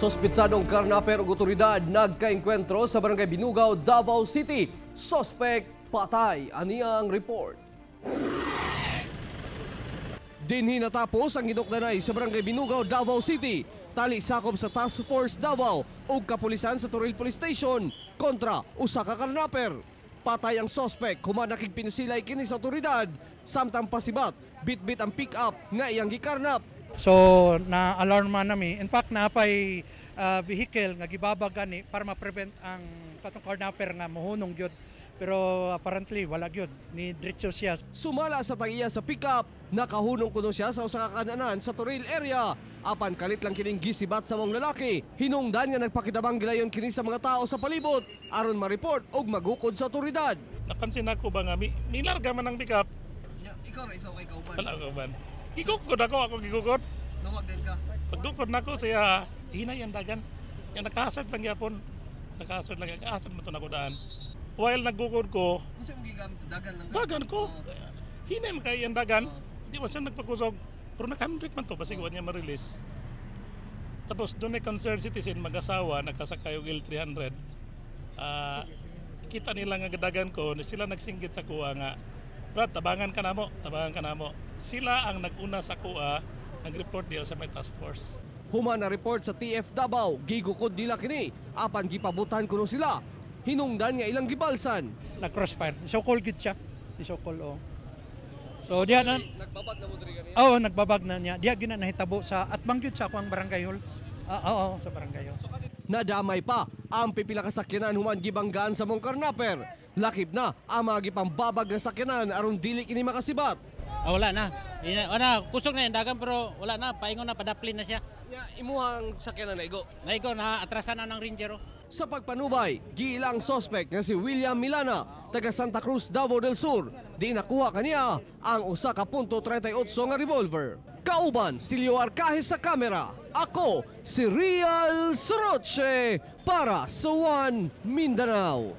Sospitsadong karnaper ug otoridad nagkaengkwentro sa Barangay Binugaw, Davao City. Suspect patay, ani ang report. Dinhi natapos ang ginokdanay sa Barangay Binugaw, Davao City. Tali sakop sa Task Force Davao ug kapulisan sa Toril Police Station kontra usa ka karnaper. Patay ang suspect human nakigpinusilay kini sa otoridad samtang pasibat bitbit ang pick-up nga iyang gikarnap. So na-alarma nami. In fact napay vehicle nga gibabag gani para ma-prevent ang katong karnaper nga mohunong gyud. Pero apparently wala gyud ni diretso siya. Sumala sa tagiya sa pick-up, nakahunong kuno siya sa usa ka kananan sa Toril area. Apan kalit lang kining gisibat sa mga lalaki. Hinungdan nga nagpakitabang gilayon kini sa mga tao sa palibot aron ma-report og magukod sa otoridad. Napansin ako ba nga milarga man ang pick-up. Ikaw ra isaw kay kauban. Wala kauban. Gigukod ako gigukod. Nawag din ka. Pagdukod nako siya hinay ang dagan. Yang nakahasad lang yapon. Nakahasad lang mo to nakodaan. While naggukod ko, unsa mo gigamit sa dagan lang? dagan ko. Hinay man kay ang dagan. Di man siya nagpakusog. Pero naka-100 man to pasiguan niya ma-release. Tapos doon ay concerned citizen mag-asawa nagkasakay og L300. Kita nila nga dagan ko, sila nagsinggit sa kuha nga, "Brad, tabangan ka na mo, tabangan ka na mo." Sila ang nag-una sa kuha, nag-report diya sa may task force. Human na report sa TF Davao, gigukod nila kini, apan gipabutan kuno sila. Hinungdan nga ilang gibalsan. Nag-crossfire. So-called gyud siya. So-called oh. So diya na Nagbabag na mo diri kani. oh, nagbabag na niya. Diya gina nahitabo sa atbang gyud sa akong barangay hall. Oo, sa barangay hall. Nadamay pa ang pipila ka sakyanan human gibanggaan sa mong karnaper. Lakip na ang mga gipambabag na sakyanan aron dili kini makasibat. Wala na. Wala, kusog na yung dagan pero wala na. Paingon na, padaplin na siya. Imuhang sakyanan na igo. Naigo, na atrasan na ng ranger. Sa pagpanubay, giilang suspect nga si William Milana, taga Santa Cruz, Davao del Sur. Di nakuha kaniya ang usa ka .38 nga revolver. Kauban, Silio Arcajes sa kamera. Ako, si Real Soroche para sa One Mindanao.